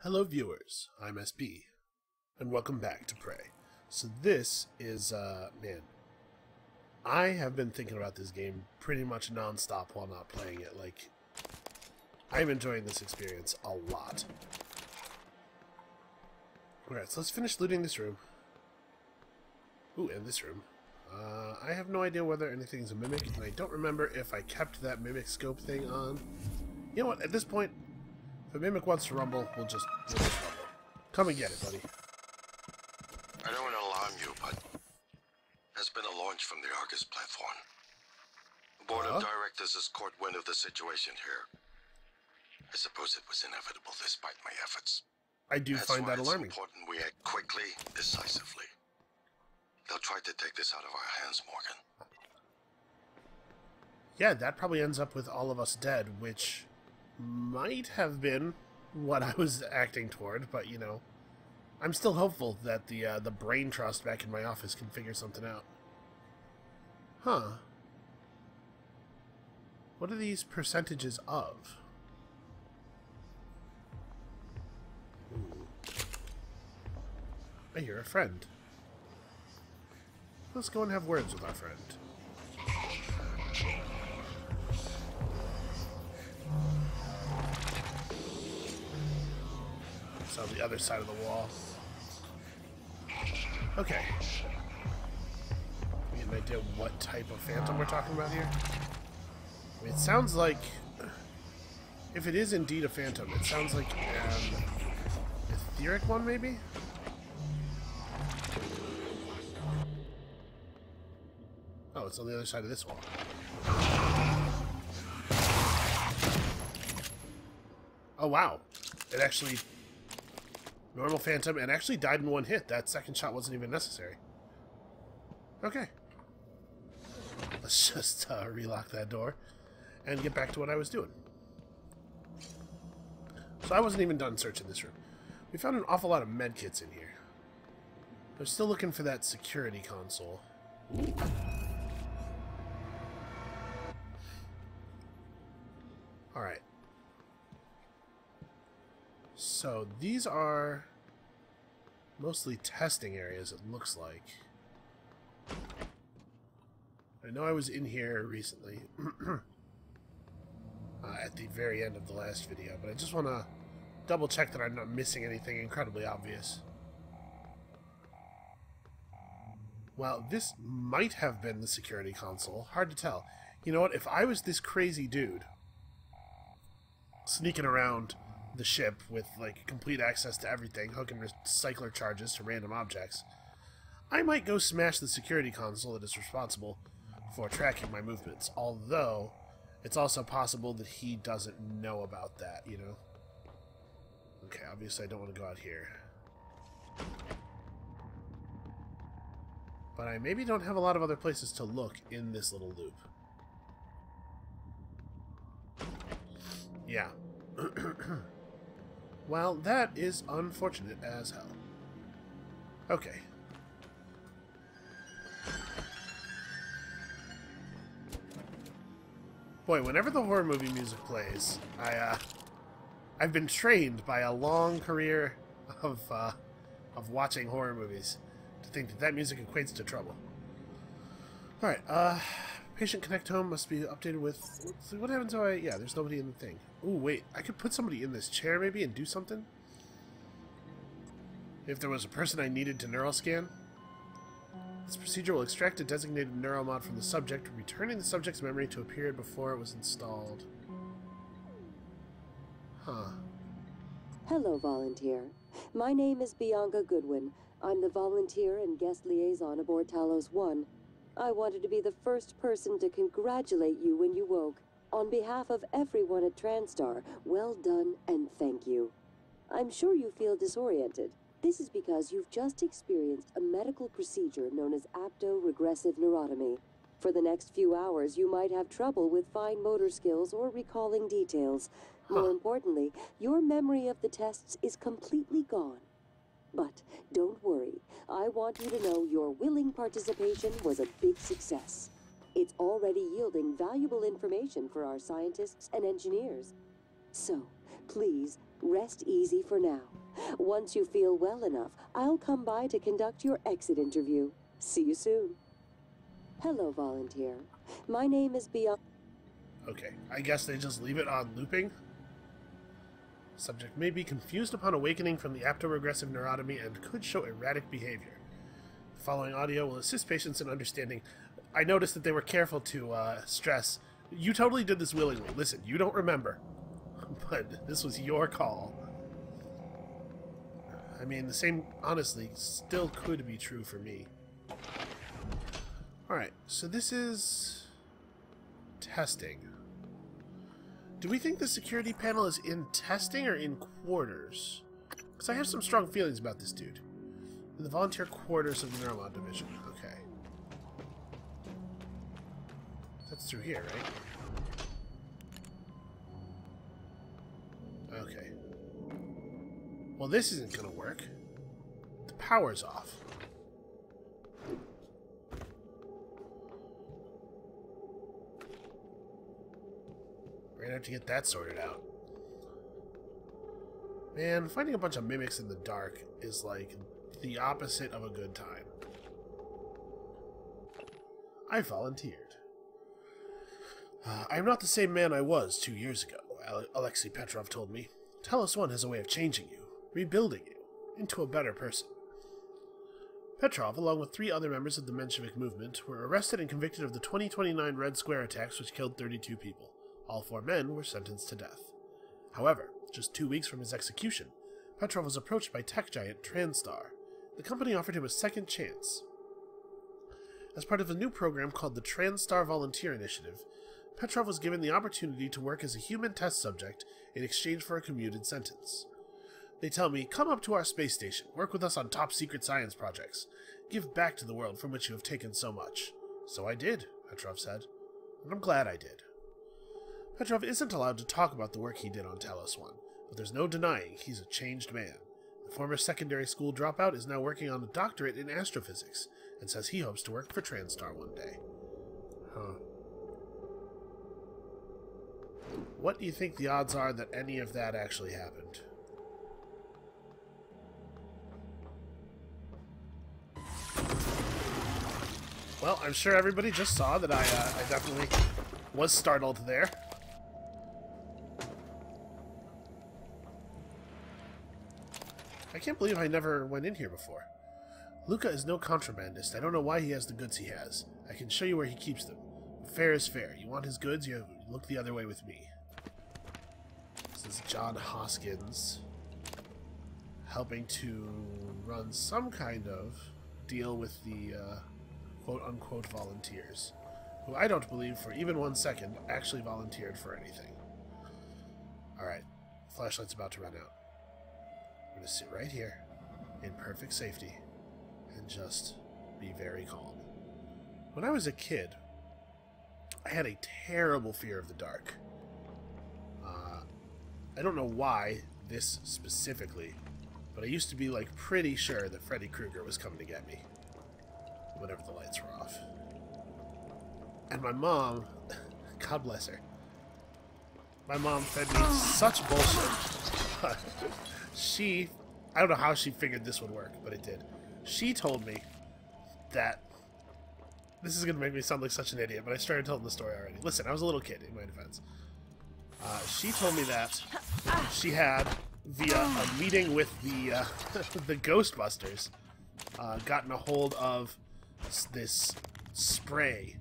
Hello viewers, I'm SB, and welcome back to Prey. So this is, man, I have been thinking about this game pretty much non-stop while not playing it. Like, I'm enjoying this experience a lot. Alright, so let's finish looting this room. Ooh, and this room. I have no idea whether anything's a mimic, and I don't remember if I kept that mimic scope thing on. You know what, at this point, if a mimic wants to rumble, we'll just rumble. Come and get it, buddy. I don't want to alarm you, but there's been a launch from the Argus platform. The board of directors has caught wind of the situation here. I suppose it was inevitable despite my efforts. I do find that alarming. It's important we act quickly, decisively. They'll try to take this out of our hands, Morgan. Yeah, that probably ends up with all of us dead, which might have been what I was acting toward, but, you know, I'm still hopeful that the brain trust back in my office can figure something out. Huh. What are these percentages of? Ooh. I hear a friend. Let's go and have words with our friend. It's on the other side of the wall. Okay. We get an idea what type of phantom we're talking about here. I mean, it sounds like, if it is indeed a phantom, it sounds like an etheric one, maybe? Oh, it's on the other side of this wall. Oh, wow. It actually... Normal phantom, and actually died in one hit. That second shot wasn't even necessary. Okay. Let's just relock that door and get back to what I was doing. So I wasn't even done searching this room. We found an awful lot of medkits in here. They're still looking for that security console. Ooh. Alright. So, these are mostly testing areas, it looks like. I know I was in here recently, at the very end of the last video, but I just want to double check that I'm not missing anything incredibly obvious. Well, this might have been the security console. Hard to tell. You know what? If I was this crazy dude sneaking around the ship with, like, complete access to everything, hooking recycler charges to random objects, I might go smash the security console that is responsible for tracking my movements. Although, it's also possible that he doesn't know about that, you know? Okay, obviously I don't want to go out here. But I maybe don't have a lot of other places to look in this little loop. Yeah. Well, that is unfortunate as hell. Okay. Boy, whenever the horror movie music plays, I've been trained by a long career of watching horror movies to think that that music equates to trouble. Alright, patient connect home must be updated with... What happens if I... Yeah, there's nobody in the thing. Ooh, wait. I could put somebody in this chair, maybe, and do something? If there was a person I needed to neural scan? This procedure will extract a designated neural mod from the subject, returning the subject's memory to a period before it was installed. Huh. Hello, volunteer. My name is Bianca Goodwin. I'm the volunteer and guest liaison aboard Talos 1. I wanted to be the first person to congratulate you when you woke. On behalf of everyone at TranStar, well done and thank you. I'm sure you feel disoriented. This is because you've just experienced a medical procedure known as apto-regressive neurotomy. For the next few hours, you might have trouble with fine motor skills or recalling details. More importantly, your memory of the tests is completely gone. But don't worry, I want you to know your willing participation was a big success. It's already yielding valuable information for our scientists and engineers. So, please, rest easy for now. Once you feel well enough, I'll come by to conduct your exit interview. See you soon. Hello, volunteer. My name is Bianca. Okay, I guess they just leave it on looping. Subject may be confused upon awakening from the aptoregressive neurotomy and could show erratic behavior. The following audio will assist patients in understanding. I noticed that they were careful to stress, you totally did this willingly. Listen, you don't remember, but this was your call. I mean, the same, honestly, still could be true for me. Alright, so this is testing. Do we think the security panel is in testing or in quarters? Because I have some strong feelings about this dude. In the volunteer quarters of the Neuromod Division. Okay. That's through here, right? Okay. Well, this isn't going to work. The power's off. We're going to have to get that sorted out. Man, finding a bunch of mimics in the dark is like the opposite of a good time. I volunteered. I am not the same man I was 2 years ago, Alexei Petrov told me. Talos One has a way of changing you, rebuilding you, into a better person. Petrov, along with 3 other members of the Menshevik movement, were arrested and convicted of the 2029 Red Square attacks which killed 32 people. All 4 men were sentenced to death. However, just 2 weeks from his execution, Petrov was approached by tech giant Transtar. The company offered him a second chance. As part of a new program called the Transtar Volunteer Initiative, Petrov was given the opportunity to work as a human test subject in exchange for a commuted sentence. They tell me, come up to our space station, work with us on top secret science projects, give back to the world from which you have taken so much. So I did, Petrov said, and I'm glad I did. Petrov isn't allowed to talk about the work he did on Talos One, but there's no denying he's a changed man. The former secondary school dropout is now working on a doctorate in astrophysics, and says he hopes to work for Transtar one day. Huh. What do you think the odds are that any of that actually happened? Well, I'm sure everybody just saw that I definitely was startled there. I can't believe I never went in here before. Luca is no contrabandist. I don't know why he has the goods he has. I can show you where he keeps them. But fair is fair. You want his goods, you look the other way with me. This is John Hoskins helping to run some kind of deal with the quote-unquote volunteers, who I don't believe for even 1 second actually volunteered for anything. Alright, flashlight's about to run out. I'm going to sit right here in perfect safety and just be very calm. When I was a kid, I had a terrible fear of the dark. I don't know why this specifically, but I used to be like pretty sure that Freddy Krueger was coming to get me whenever the lights were off. And my mom, God bless her, my mom fed me such bullshit. I don't know how she figured this would work, but it did. She told me that, this is going to make me sound like such an idiot, but I started telling the story already. Listen, I was a little kid, in my defense. She told me that she had, via a meeting with the the Ghostbusters, gotten a hold of this spray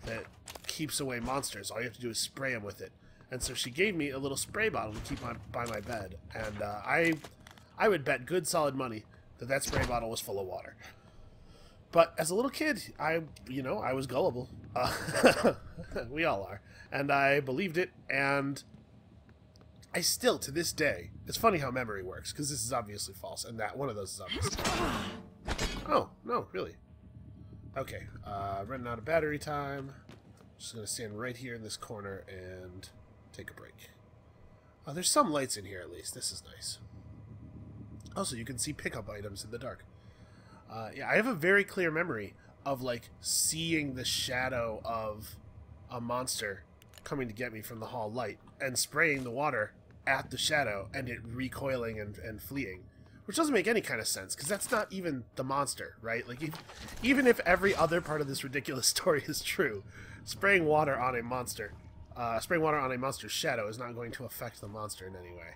that keeps away monsters. All you have to do is spray them with it. And so she gave me a little spray bottle to keep by my bed. And I would bet good solid money that that spray bottle was full of water. But as a little kid, I was gullible. We all are. And I believed it, and I still, to this day, it's funny how memory works, because this is obviously false, and that one of those is obviously false. Oh, no, really. Okay, running out of battery time. Just going to stand right here in this corner and take a break. There's some lights in here, at least. This is nice. Also, you can see pickup items in the dark. Yeah, I have a very clear memory of, like, seeing the shadow of a monster coming to get me from the hall light and spraying the water at the shadow and it recoiling and fleeing. Which doesn't make any kind of sense, because that's not even the monster, right? Like, even if every other part of this ridiculous story is true, spraying water on a monster's shadow is not going to affect the monster in any way.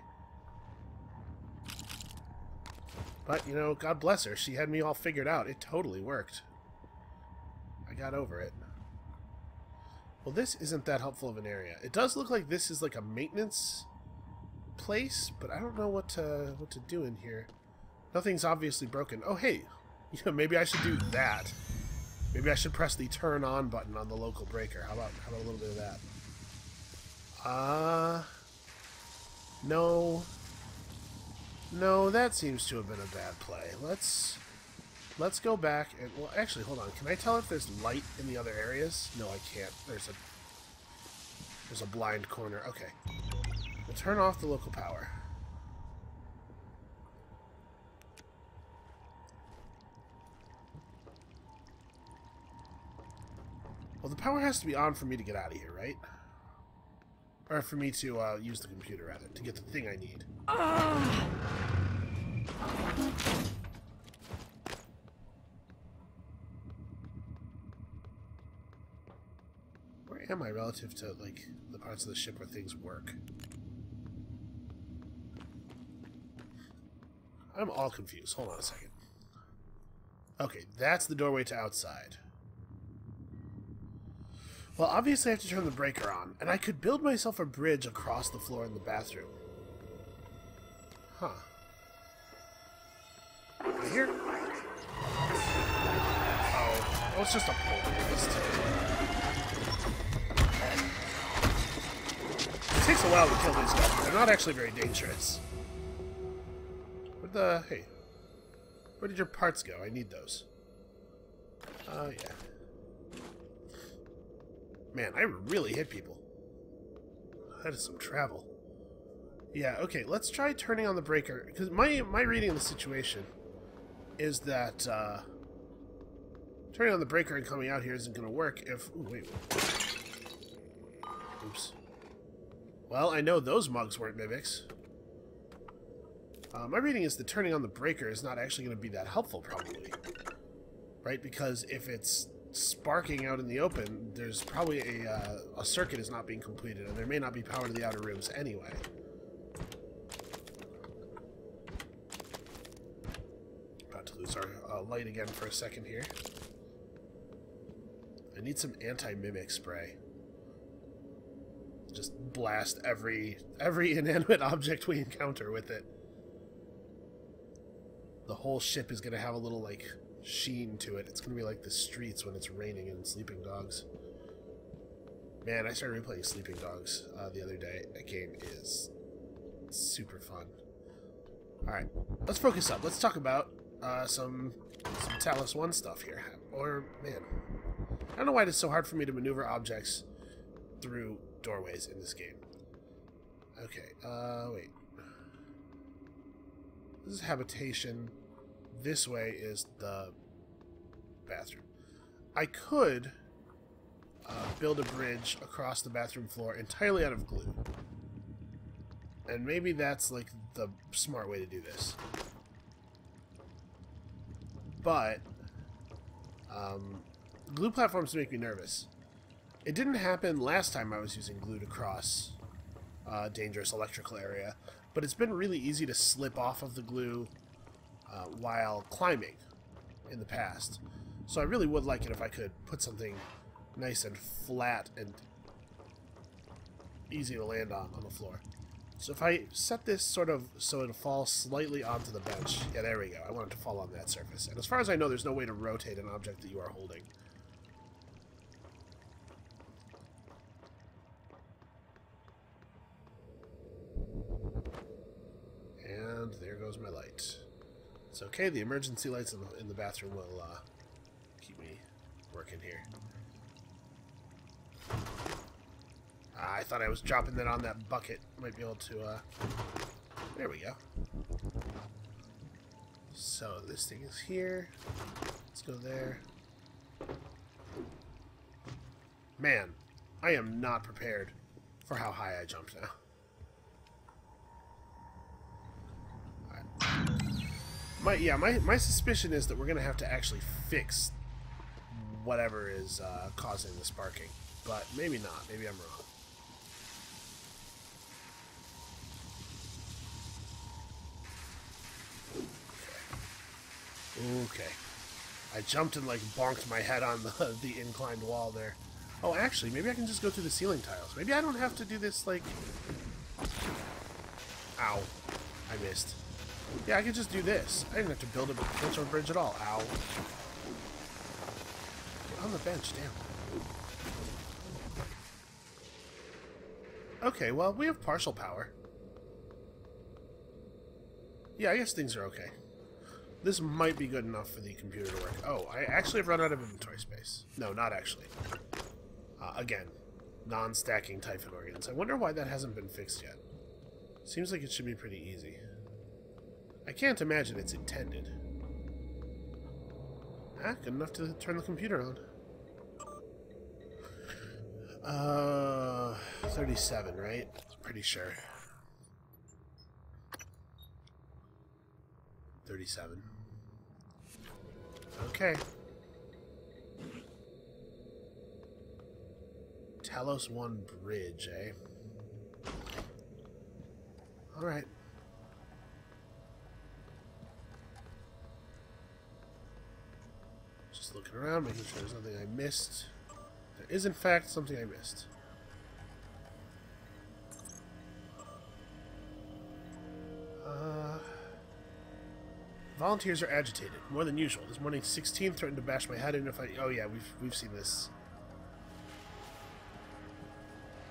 But, you know, God bless her. She had me all figured out. It totally worked. I got over it. Well, this isn't that helpful of an area. It does look like this is like a maintenance place, but I don't know what to do in here. Nothing's obviously broken. Oh, hey, you know, maybe I should do that. Maybe I should press the turn on button on the local breaker. How about a little bit of that? No, that seems to have been a bad play. Let's go back and, well, actually, hold on. Can I tell if there's light in the other areas? No, I can't. There's a blind corner. Okay. We'll turn off the local power. Well, the power has to be on for me to get out of here, right? Or for me to use the computer, rather, to get the thing I need. Where am I relative to, like, the parts of the ship where things work? I'm all confused. Hold on a second. Okay, that's the doorway to outside. Well, obviously I have to turn the breaker on, and I could build myself a bridge across the floor in the bathroom. Huh. Right here? Oh, it's just a pole. It takes a while to kill these guys, but they're not actually very dangerous. Hey, where did your parts go? I need those. Oh, yeah. Man, I really hit people. That is some travel. Yeah, okay, let's try turning on the breaker, because my reading of the situation is that turning on the breaker and coming out here isn't going to work if... Ooh, wait. Oops. Well, I know those mugs weren't mimics. My reading is that turning on the breaker is not actually going to be that helpful, probably. Right? Because if it's sparking out in the open, there's probably a circuit is not being completed, and there may not be power to the outer rooms anyway. About to lose our light again for a second here. I need some anti-mimic spray. Just blast every inanimate object we encounter with it. The whole ship is going to have a little, like, sheen to it. It's going to be like the streets when it's raining in Sleeping Dogs. Man, I started replaying Sleeping Dogs the other day. That game is super fun. Alright, let's focus up. Let's talk about some Talos 1 stuff here. Or, man, I don't know why it's so hard for me to maneuver objects through doorways in this game. Okay, wait. This is habitation. This way is the bathroom. I could build a bridge across the bathroom floor entirely out of glue. And maybe that's like the smart way to do this. But glue platforms make me nervous. It didn't happen last time I was using glue to cross a dangerous electrical area, but it's been really easy to slip off of the glue while climbing in the past. So I really would like it if I could put something nice and flat and easy to land on the floor. So if I set this sort of so it'll fall slightly onto the bench. Yeah, there we go. I want it to fall on that surface. And as far as I know, there's no way to rotate an object that you are holding. And there goes my light. It's okay, the emergency lights in the bathroom will keep me working here. I thought I was dropping that on that bucket. Might be able to, there we go. So this thing is here. Let's go there. Man, I am not prepared for how high I jumped now. My suspicion is that we're gonna have to actually fix whatever is causing the sparking, but maybe not. Maybe I'm wrong. Okay. I jumped and like bonked my head on the inclined wall there. Oh, actually, maybe I can just go through the ceiling tiles. Maybe I don't have to do this like. Ow! I missed. Yeah, I could just do this. I didn't have to build a bench or bridge at all. Ow. On the bench, damn. Okay, well, we have partial power. Yeah, I guess things are okay. This might be good enough for the computer to work. Oh, I actually have run out of inventory space. No, not actually. Again, non-stacking Typhon organs. I wonder why that hasn't been fixed yet. Seems like it should be pretty easy. I can't imagine it's intended. Ah, good enough to turn the computer on. 37, right? Pretty sure. 37. Okay. Talos 1 bridge, eh? Alright. Just looking around, making sure there's nothing I missed. There is, in fact, something I missed. Volunteers are agitated, more than usual. This morning, 16 threatened to bash my head in if I... Oh yeah, we've seen this.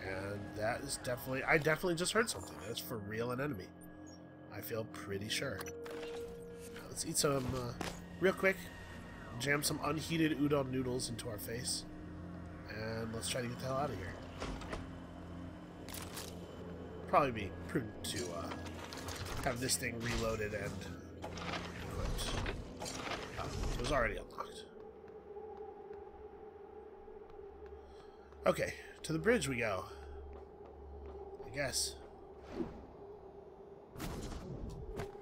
And that is definitely... I definitely just heard something. That's for real an enemy. I feel pretty sure. Let's eat some... real quick. Jam some unheated udon noodles into our face. And let's try to get the hell out of here. Probably be prudent to have this thing reloaded and... It was already unlocked. Okay, to the bridge we go. I guess.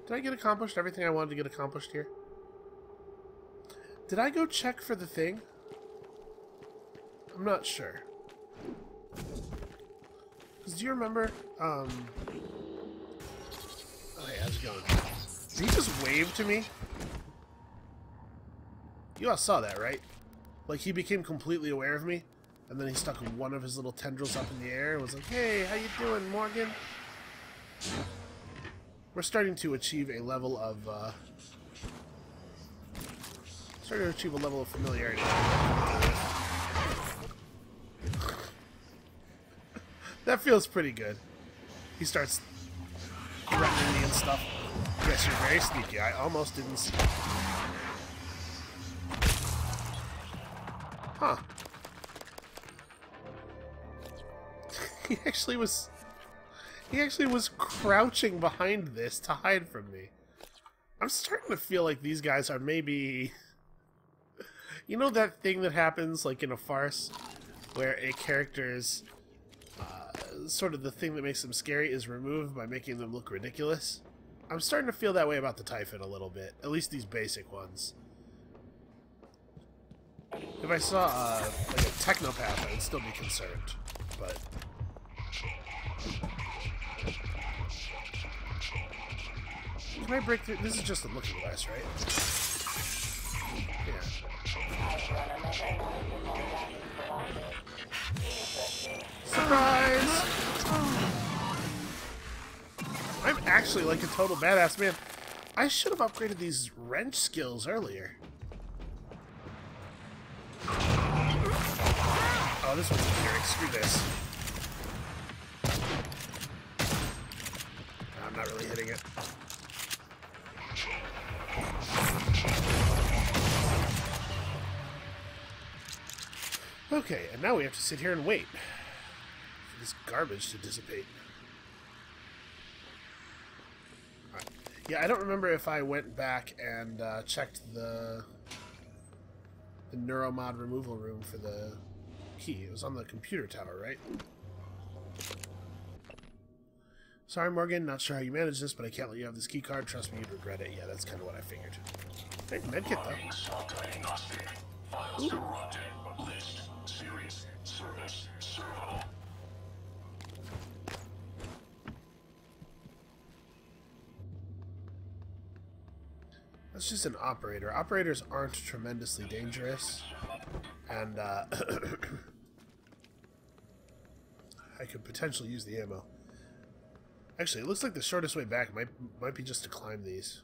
Did I get accomplished everything I wanted to get accomplished here? Did I go check for the thing? I'm not sure. Because do you remember, oh hey, how's it going? Did he just wave to me? You all saw that, right? Like, he became completely aware of me, and then he stuck one of his little tendrils up in the air and was like, hey, how you doing, Morgan? We're starting to achieve a level of, familiarity. That feels pretty good. He starts threatening me and stuff. Yes, you're very sneaky. I almost didn't see. Huh. He actually was crouching behind this to hide from me. I'm starting to feel like these guys are maybe... You know that thing that happens, like, in a farce? Where a character's... sort of the thing that makes them scary is removed by making them look ridiculous? I'm starting to feel that way about the Typhon a little bit. At least these basic ones. If I saw, like a technopath, I would still be concerned. But... Can I break through? This is just a looking glass, right? Yeah. Surprise! I'm actually like a total badass, man. I should have upgraded these wrench skills earlier. Oh, this one's generic. Screw this. I'm not really hitting it. Okay, and now we have to sit here and wait for this garbage to dissipate. Alright. Yeah, I don't remember if I went back and checked the neuromod removal room for the key. It was on the computer tower, right? Sorry, Morgan, not sure how you manage this, but I can't let you have this key card. Trust me, you'd regret it. Yeah, that's kind of what I figured. Hey, medkit, though. Ooh. That's just an operator. Operators aren't tremendously dangerous. And, I could potentially use the ammo. Actually, it looks like the shortest way back might be just to climb these.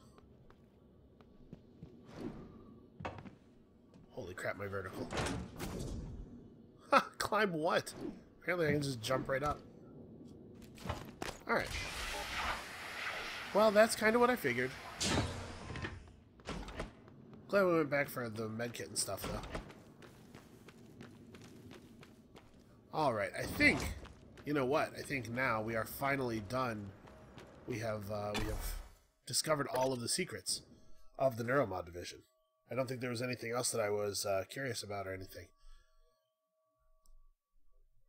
Holy crap, my vertical. Ha! Climb what? Apparently I can just jump right up. Alright. Well, that's kind of what I figured. Glad we went back for the medkit and stuff, though. Alright, I think... You know what? I think now we are finally done. We have discovered all of the secrets of the Neuromod division. I don't think there was anything else that I was curious about or anything.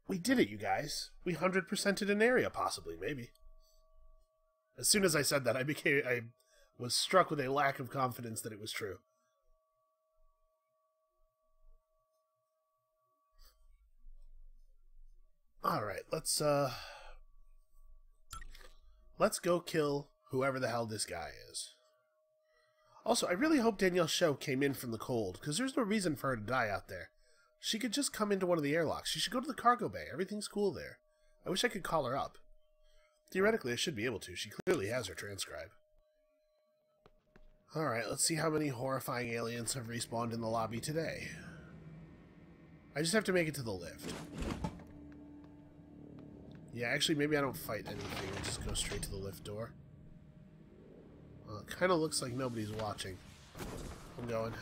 We did it, you guys. We 100%ed an area, possibly, maybe. As soon as I said that, I was struck with a lack of confidence that it was true. Alright, let's go kill whoever the hell this guy is. Also, I really hope Danielle's show came in from the cold, because there's no reason for her to die out there. She could just come into one of the airlocks. She should go to the cargo bay. Everything's cool there. I wish I could call her up. Theoretically, I should be able to. She clearly has her transcribe. Alright, let's see how many horrifying aliens have respawned in the lobby today. I just have to make it to the lift. Yeah, actually, maybe I don't fight anything. I just go straight to the lift door. Well, it kind of looks like nobody's watching. I'm going.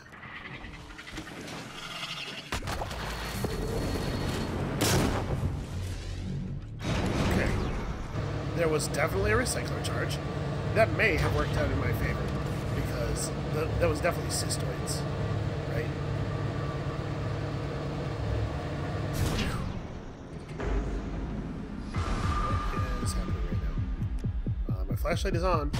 Okay. There was definitely a recycler charge. That may have worked out in my favor, because that was definitely cystoids, right? Flashlight is on.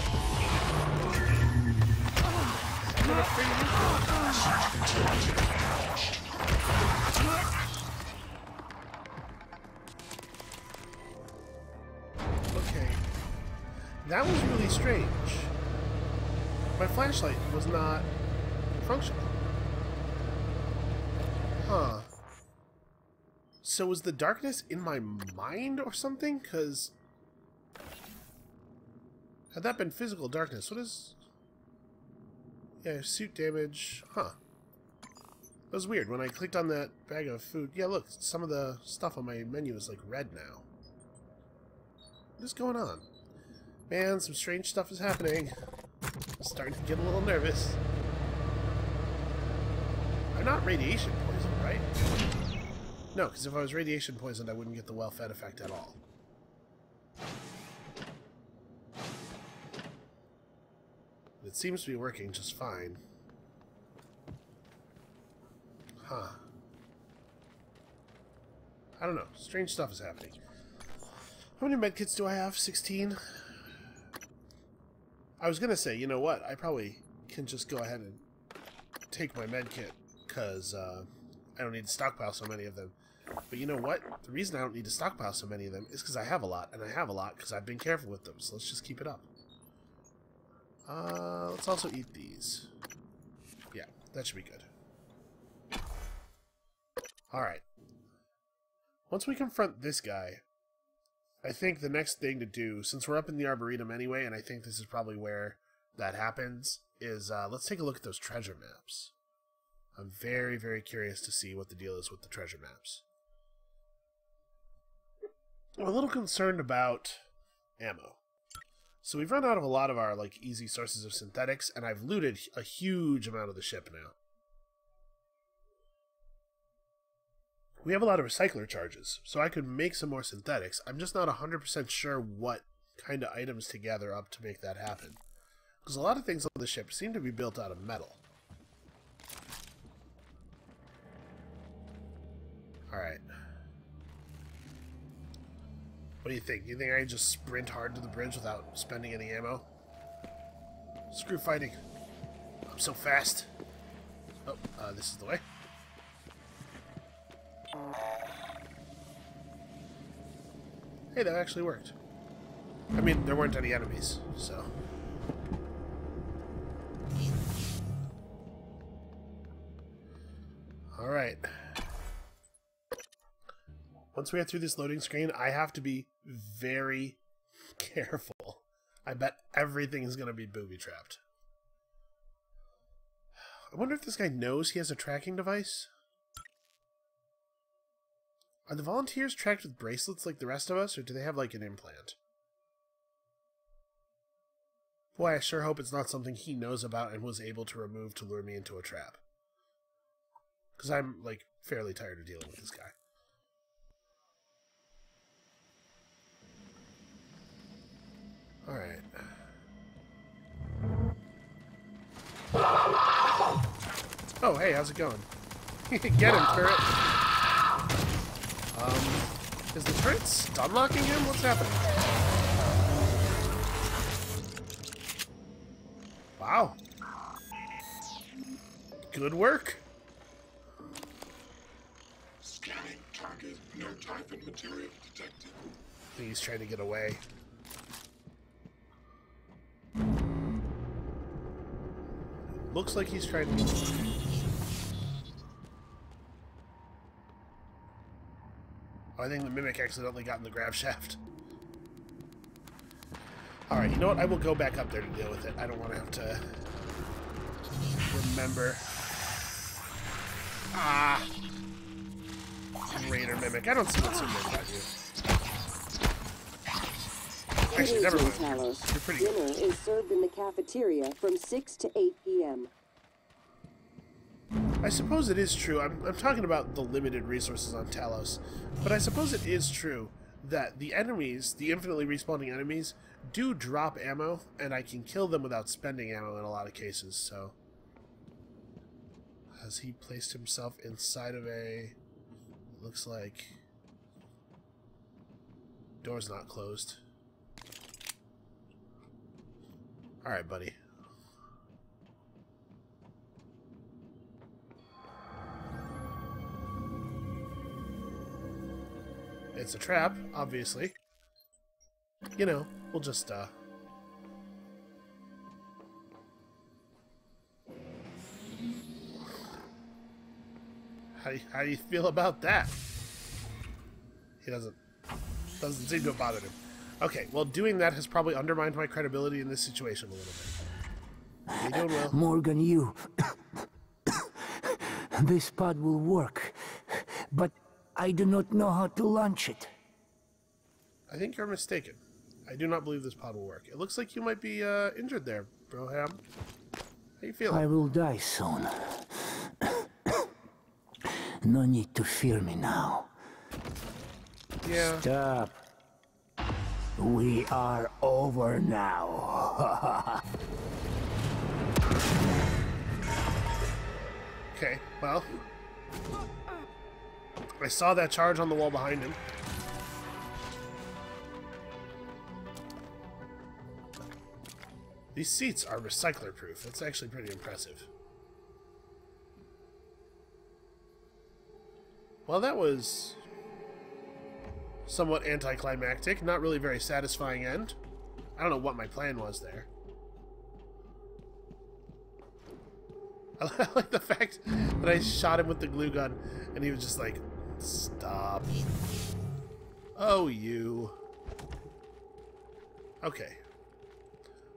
Okay. That was really strange. My flashlight was not functional. Huh. So was the darkness in my mind or something? Because... had that been physical darkness, what is... yeah, suit damage... huh. That was weird. When I clicked on that bag of food... yeah, look, some of the stuff on my menu is, like, red now. What is going on? Man, some strange stuff is happening. I'm starting to get a little nervous. I'm not radiation poisoned, right? No, because if I was radiation poisoned, I wouldn't get the well-fed effect at all. It seems to be working just fine. Huh. I don't know. Strange stuff is happening. How many medkits do I have? 16? I was going to say, you know what? I probably can just go ahead and take my medkit, because I don't need to stockpile so many of them. But you know what? The reason I don't need to stockpile so many of them is because I have a lot, and I have a lot because I've been careful with them. So let's just keep it up. Let's also eat these. Yeah, that should be good. Alright. Once we confront this guy, I think the next thing to do, since we're up in the Arboretum anyway, and I think this is probably where that happens, is let's take a look at those treasure maps. I'm very, very curious to see what the deal is with the treasure maps. I'm a little concerned about ammo. So we've run out of a lot of our, like, easy sources of synthetics, and I've looted a huge amount of the ship now. We have a lot of recycler charges, so I could make some more synthetics. I'm just not 100% sure what kind of items to gather up to make that happen. Because a lot of things on the ship seem to be built out of metal. Alright. What do you think? You think I can just sprint hard to the bridge without spending any ammo? Screw fighting. I'm so fast. Oh, this is the way. Hey, that actually worked. I mean, there weren't any enemies, so... Alright. Once we get through this loading screen, I have to be very careful. I bet everything is going to be booby-trapped. I wonder if this guy knows he has a tracking device? Are the volunteers tracked with bracelets like the rest of us, or do they have, like, an implant? Boy, I sure hope it's not something he knows about and was able to remove to lure me into a trap. Because I'm, like, fairly tired of dealing with this guy. Alright. Oh, hey, how's it going? Get him, turret! Is the turret stun locking him? What's happening? Wow. Good work. Scanning target, no type and material detected. I think he's trying to get away. Looks like he's trying to get away. Oh, I think the Mimic accidentally got in the grav shaft. Alright, you know what? I will go back up there to deal with it. I don't want to have to remember. Ah! Raider Mimic. I don't see what's so good about you. Actually, never mind. Talos. You're pretty Dinner good. is served in the cafeteria from 6 to 8 p.m. I suppose it is true. I'm talking about the limited resources on Talos. But I suppose it is true that the enemies, the infinitely respawning enemies, do drop ammo, and I can kill them without spending ammo in a lot of cases, so... Has he placed himself inside of a... Looks like... Door's not closed. Alright, buddy. It's a trap, obviously. You know, we'll just, How do you feel about that? He doesn't seem to have bothered him. Okay, well, doing that has probably undermined my credibility in this situation a little bit. How you doing, Will? Morgan, you... This pod will work, but I do not know how to launch it. I think you're mistaken. I do not believe this pod will work. It looks like you might be injured there, Broham. How you feeling? I will die soon. No need to fear me now. Yeah. Stop. We are over now. Okay, well. I saw that charge on the wall behind him. These seats are recycler proof. That's actually pretty impressive. Well, that was somewhat anticlimactic. Not really very satisfying end. I don't know what my plan was there. I like the fact that I shot him with the glue gun and he was just like, stop. Oh, you. Okay.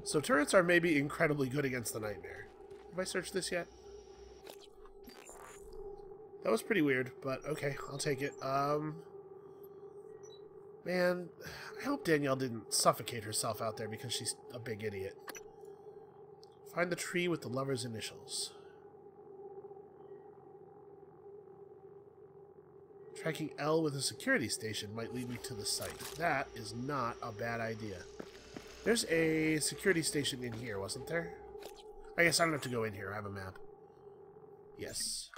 So turrets are maybe incredibly good against the nightmare. Have I searched this yet? That was pretty weird, but okay, I'll take it. Man, I hope Danielle didn't suffocate herself out there because she's a big idiot. Find the tree with the lover's initials. Tracking L with a security station might lead me to the site. That is not a bad idea. There's a security station in here, wasn't there? I guess I don't have to go in here. I have a map. Yes.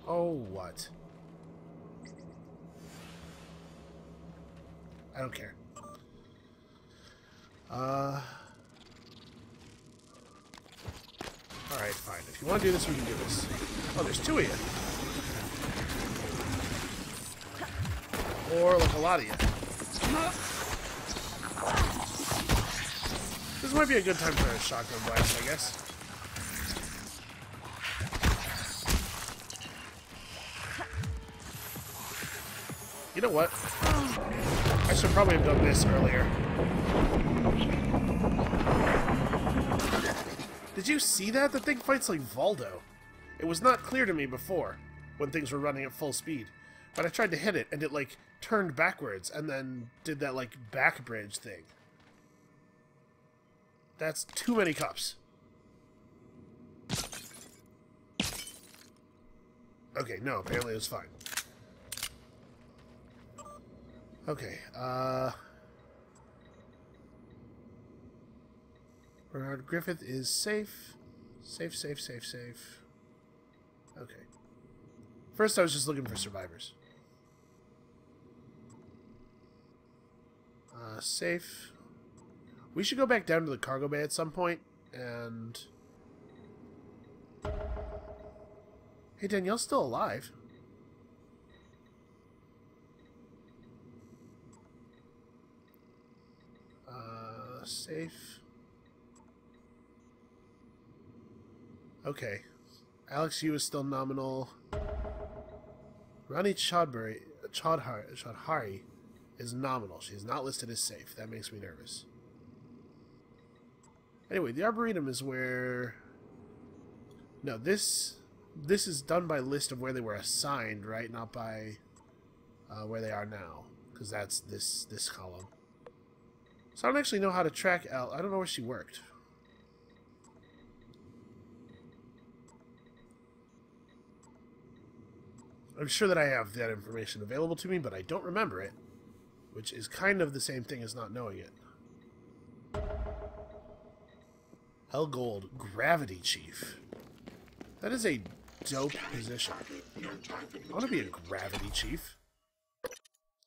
Oh, what? I don't care. Alright, fine. If you want to do this, we can do this. Oh, there's two of you. Or, like, a lot of you. This might be a good time for a shotgun blast, I guess. You know what? I should probably have done this earlier. Did you see that? The thing fights like Voldo. It was not clear to me before, when things were running at full speed. But I tried to hit it, and it, like, turned backwards, and then did that, like, back bridge thing. That's too many cups. Okay, no, apparently it was fine. Okay, Bernard Griffith is safe. Safe, safe, safe, safe. Okay. First I was just looking for survivors. Safe. We should go back down to the cargo bay at some point, and... Hey, Danielle's still alive. Safe. Okay. Alex Yu is still nominal. Rani Chaudhary is nominal. She is not listed as safe. That makes me nervous. Anyway, the Arboretum is where... No, this is done by list of where they were assigned, right? Not by where they are now. Because that's this column. So I don't actually know how to track Elle. I don't know where she worked. I'm sure that I have that information available to me, but I don't remember it. Which is kind of the same thing as not knowing it. Elle Gold, Gravity Chief. That is a dope position. I want to be a Gravity Chief.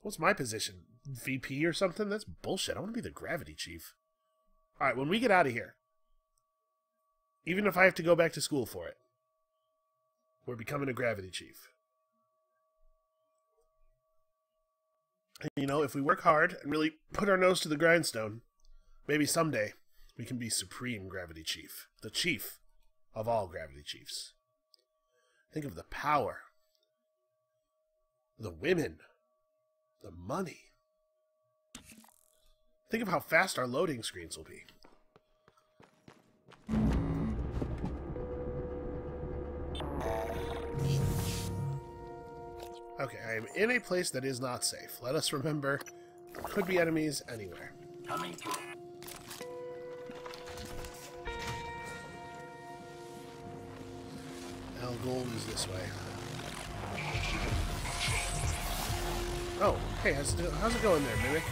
What's my position? VP or something? That's bullshit. I want to be the Gravity Chief. Alright, when we get out of here, even if I have to go back to school for it, we're becoming a Gravity Chief. And, you know, if we work hard and really put our nose to the grindstone, maybe someday we can be Supreme Gravity Chief. The chief of all Gravity Chiefs. Think of the power. The women. The money. Think of how fast our loading screens will be. Okay, I am in a place that is not safe. Let us remember, there could be enemies anywhere. Coming through. Elle Gold is this way. Oh, hey, how's it going there, Mimic?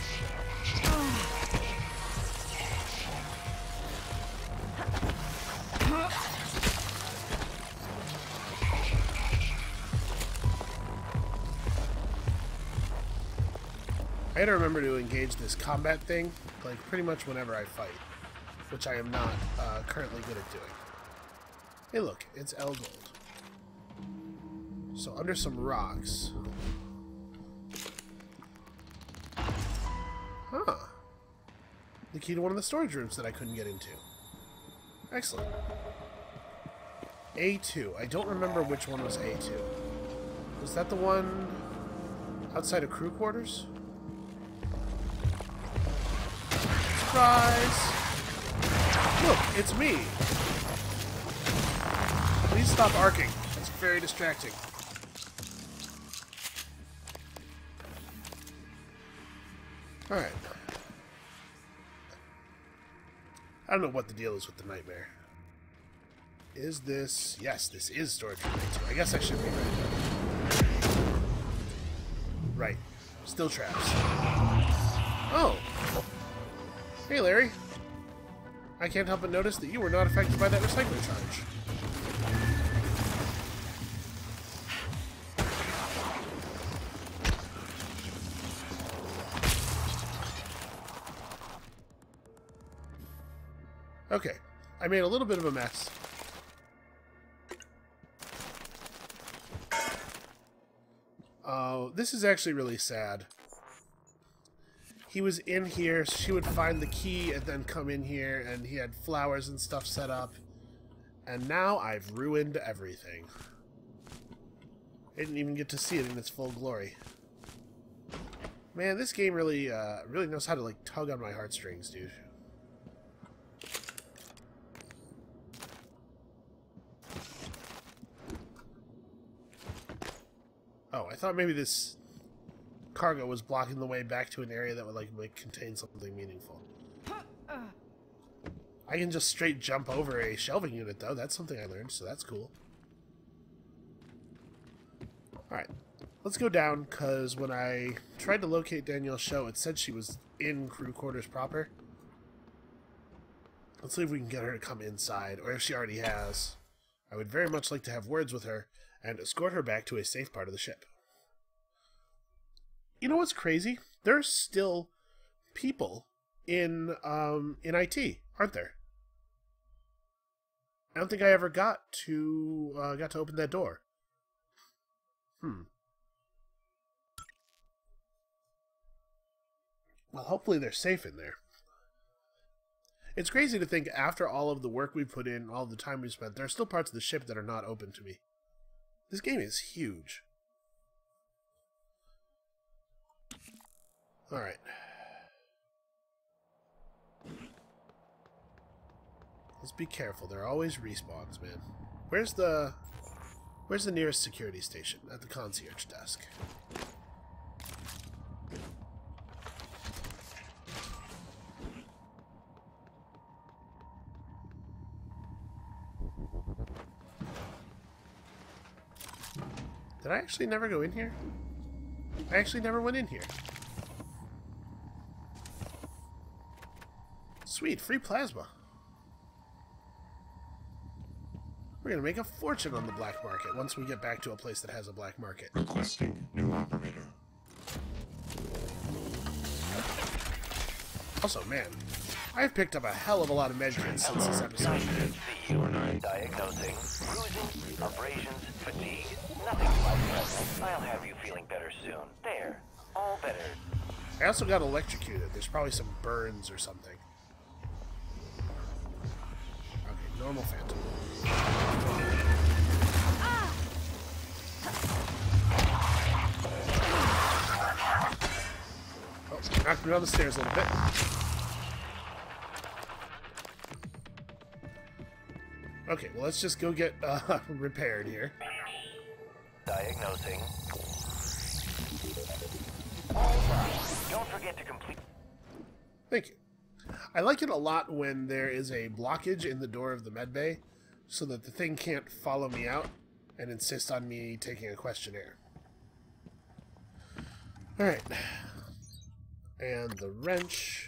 I gotta remember to engage this combat thing, like, pretty much whenever I fight, which I am not currently good at doing. Hey look, it's Elle Gold. So under some rocks... Huh. The key to one of the storage rooms that I couldn't get into. Excellent. A2. I don't remember which one was A2. Was that the one outside of crew quarters? Surprise! Look, it's me! Please stop arcing. That's very distracting. Alright. I don't know what the deal is with the nightmare. Is this... Yes, this is storage room A2. I guess I should be right. Right. Still traps. Oh! Hey, Larry. I can't help but notice that you were not affected by that recycling charge. Okay. I made a little bit of a mess. Oh, this is actually really sad. He was in here, so she would find the key and then come in here, and he had flowers and stuff set up. And now I've ruined everything. I didn't even get to see it in its full glory. Man, this game really, really knows how to, like, tug on my heartstrings, dude. Oh, I thought maybe this cargo was blocking the way back to an area that would, like contain something meaningful. I can just straight jump over a shelving unit, though. That's something I learned, so that's cool. Alright, let's go down, because when I tried to locate Danielle's show, it said she was in crew quarters proper. Let's see if we can get her to come inside, or if she already has. I would very much like to have words with her, and escort her back to a safe part of the ship. You know what's crazy? There's still people in IT, aren't there? I don't think I ever got to open that door. Well, hopefully they're safe in there. It's crazy to think after all of the work we put in, all the time we spent, there are still parts of the ship that are not open to me. This game is huge. Alright. Let's be careful. There are always respawns, man. Where's the nearest security station? At the concierge desk. Did I actually never go in here? I actually never went in here. Sweet, free plasma. We're gonna make a fortune on the black market once we get back to a place that has a black market. Requesting new operator. Also, man, I've picked up a hell of a lot of medkits since this episode. Diagnosing bruising, abrasions, fatigue. Nothing like that. I'll have you feeling better soon. There. All better. I also got electrocuted. There's probably some burns or something. Okay, normal phantom. Oh, knocked me down the stairs a little bit. Okay, well, let's just go get repaired here. Diagnosing. All right. Don't forget to complete. Thank you. I like it a lot when there is a blockage in the door of the medbay so that the thing can't follow me out and insist on me taking a questionnaire. Alright. And the wrench.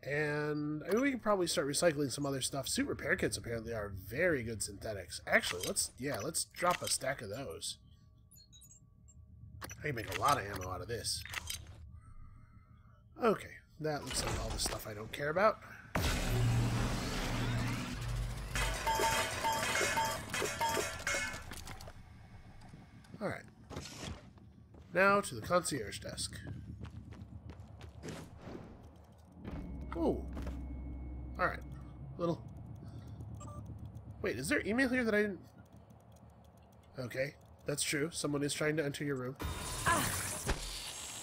And I mean, we can probably start recycling some other stuff. Suit repair kits apparently are very good synthetics. Actually, let's drop a stack of those. I can make a lot of ammo out of this. Okay, that looks like all the stuff I don't care about. Alright. Now to the concierge desk. Oh. Alright. Little... Wait, is there email here that I didn't... Okay, that's true. Someone is trying to enter your room.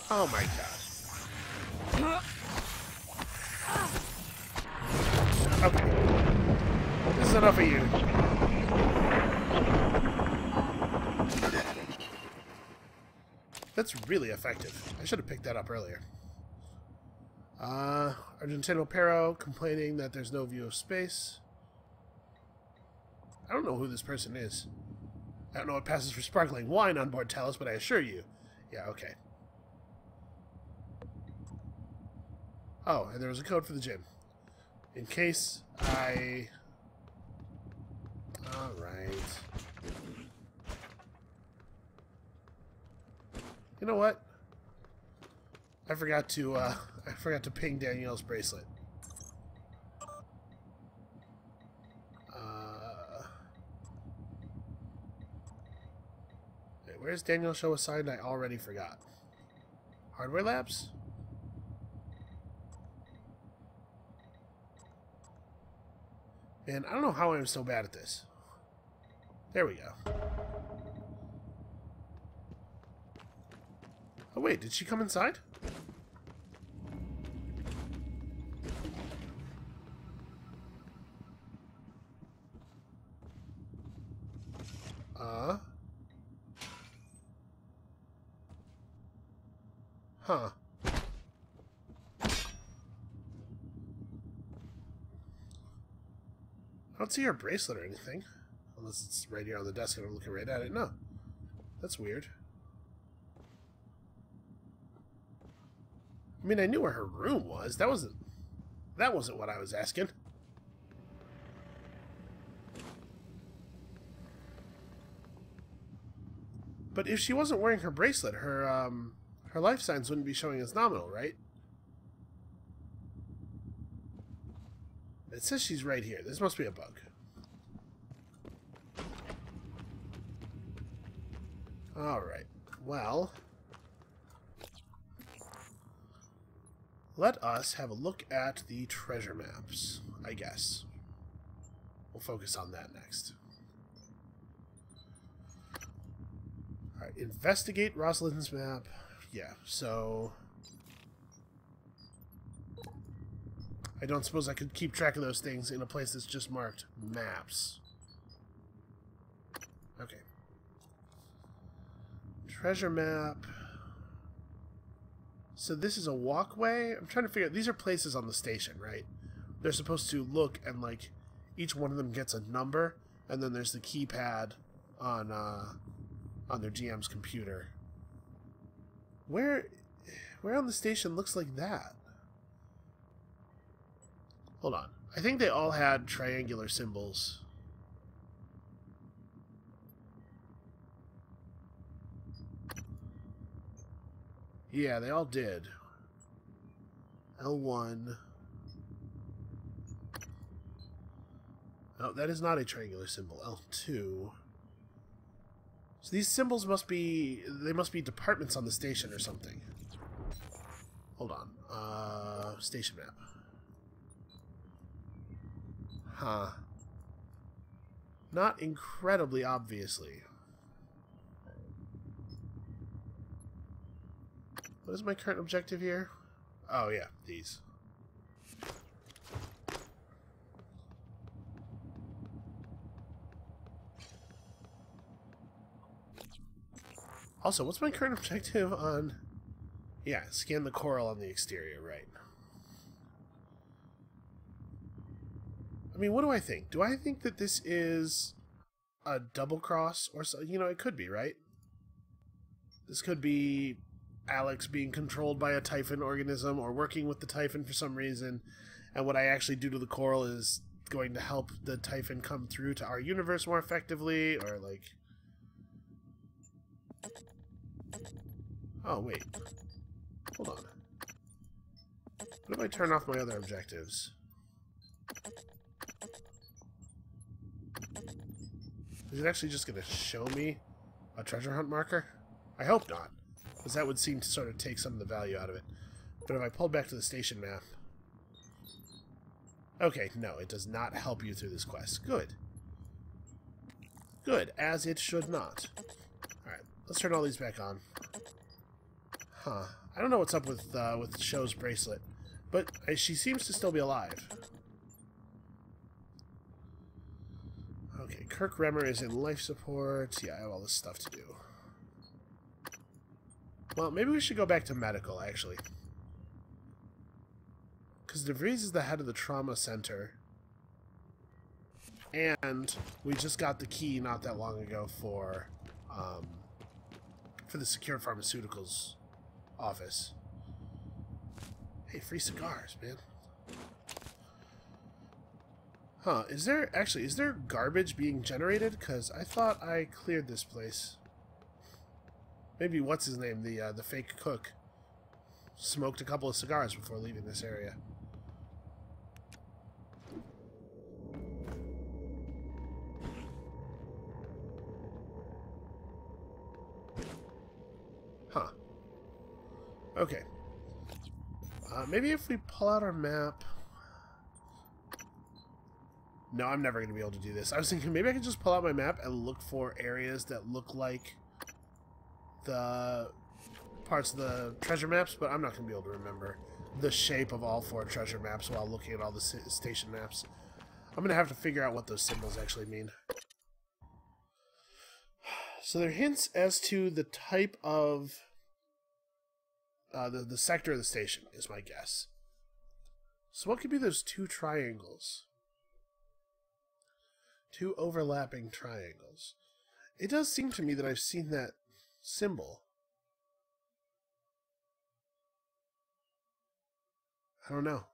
Oh my god. Okay. This is enough of you. That's really effective. I should have picked that up earlier. Argentino Pero complaining that there's no view of space. I don't know who this person is. I don't know what passes for sparkling wine on board Talos, but I assure you. Yeah, okay. Oh, and there was a code for the gym. In case I... Alright. You know what? I forgot to ping Danielle's bracelet. Where's Daniel show assigned? I already forgot. Hardware labs? Man, I don't know how I'm so bad at this. There we go. Oh wait, did she come inside? Huh. I don't see her bracelet or anything. Unless it's right here on the desk and I'm looking right at it. No. That's weird. I mean, I knew where her room was. That wasn't what I was asking. But if she wasn't wearing her bracelet, her life signs wouldn't be showing as nominal, right? It says she's right here. This must be a bug. Alright. Well, let us have a look at the treasure maps, I guess. We'll focus on that next. Alright, investigate Rosalind's map. Yeah, so I don't suppose I could keep track of those things in a place that's just marked maps. Okay. Treasure map. So this is a walkway? I'm trying to figure out... These are places on the station, right? They're supposed to look and, like, each one of them gets a number, and then there's the keypad on their GM's computer. Where on the station looks like that? Hold on. I think they all had triangular symbols. Yeah, they all did. L1. Oh, that is not a triangular symbol. L2. So these symbols must be... They must be departments on the station or something. Hold on. Station map. Huh. Not incredibly obviously. What is my current objective here? Oh, yeah, these. Also, what's my current objective on... Yeah, scan the coral on the exterior, right. I mean, what do I think? Do I think that this is a double cross or so? You know, it could be, right? This could be Alex being controlled by a Typhon organism or working with the Typhon for some reason, and what I actually do to the coral is going to help the Typhon come through to our universe more effectively, or like... Oh, wait. Hold on. What if I turn off my other objectives? Is it actually just going to show me a treasure hunt marker? I hope not, because that would seem to sort of take some of the value out of it. But if I pull back to the station map... Okay, no, it does not help you through this quest. Good. Good, as it should not. Alright, let's turn all these back on. Huh. I don't know what's up with Show's bracelet, but she seems to still be alive. Okay, Kirk Remmer is in life support. Yeah, I have all this stuff to do. Well, maybe we should go back to medical, actually. Because DeVries is the head of the trauma center. And we just got the key not that long ago for the Secure Pharmaceuticals office. Hey, free cigars, man. Huh, is there garbage being generated? Because I thought I cleared this place. Maybe, what's his name, the fake cook, smoked a couple of cigars before leaving this area. Okay. Maybe if we pull out our map... No, I'm never going to be able to do this. I was thinking maybe I could just pull out my map and look for areas that look like the parts of the treasure maps, but I'm not going to be able to remember the shape of all 4 treasure maps while looking at all the station maps. I'm going to have to figure out what those symbols actually mean. So they're hints as to the type of... the sector of the station is my guess. So what could be those 2 triangles? 2 overlapping triangles. It does seem to me that I've seen that symbol. I don't know.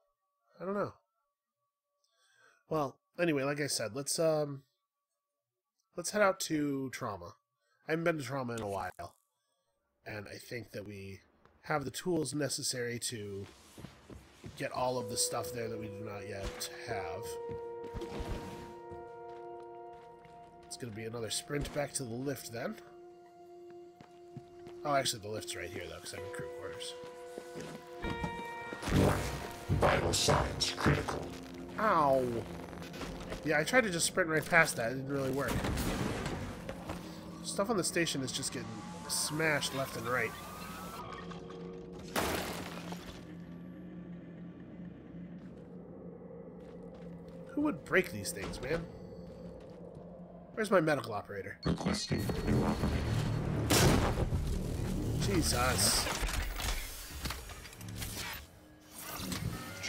I don't know. Well, anyway, like I said, let's head out to Trauma. I haven't been to Trauma in a while, and I think that we have the tools necessary to get all of the stuff there that we do not yet have. It's going to be another sprint back to the lift then. Oh, actually, the lift's right here, though, because I'm in crew quarters. Vital signs critical. Ow! Yeah, I tried to just sprint right past that. It didn't really work. Stuff on the station is just getting smashed left and right. Who would break these things, man? Where's my medical operator? Requesting new operator. Jesus.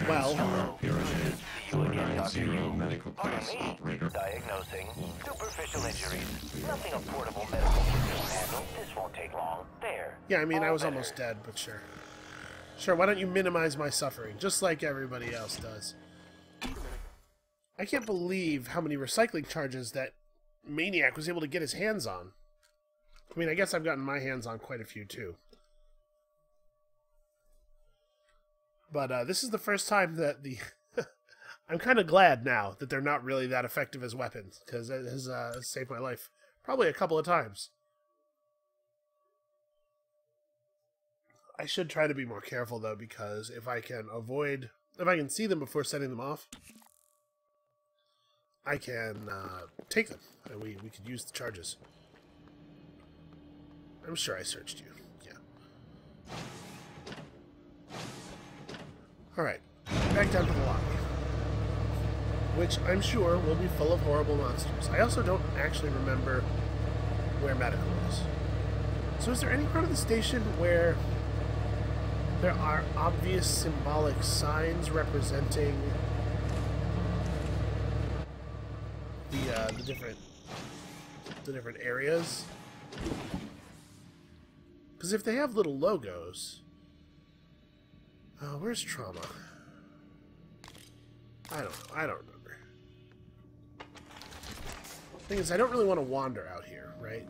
Well, Here ahead. You again, Dr. 490 Yu. medical Pardon class me. operator. Diagnosing superficial injuries. Nothing a portable medical kit can handle. This won't take long. There. yeah, I mean, I All was better. almost dead, but sure. Sure, why don't you minimize my suffering, just like everybody else does? I can't believe how many recycling charges that Maniac was able to get his hands on. I mean, I guess I've gotten my hands on quite a few, too. But this is the first time that the... I'm kind of glad now that they're not really that effective as weapons, because it has saved my life probably a couple of times. I should try to be more careful, though, because if I can see them before setting them off, I can take them, and we could use the charges. I'm sure I searched you. Yeah. Alright, back down to the lobby, which I'm sure will be full of horrible monsters. I also don't actually remember where medical is. So is there any part of the station where there are obvious symbolic signs representing the different areas? Because if they have little logos... where's Trauma? I don't know. I don't remember. Thing is, I don't really want to wander out here, right?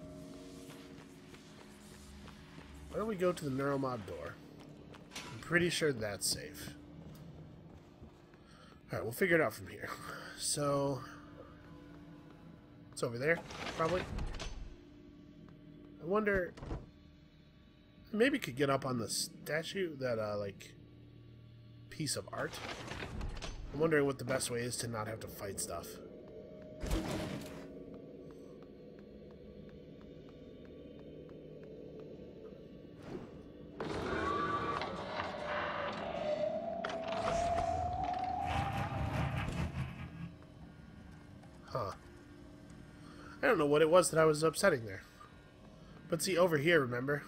Why don't we go to the neuromod door? I'm pretty sure that's safe. Alright, we'll figure it out from here. So... it's over there, probably. I wonder... maybe could get up on the statue, that, like... piece of art. I'm wondering what the best way is to not have to fight stuff. Huh. I don't know what it was that I was upsetting there. But see, over here, remember?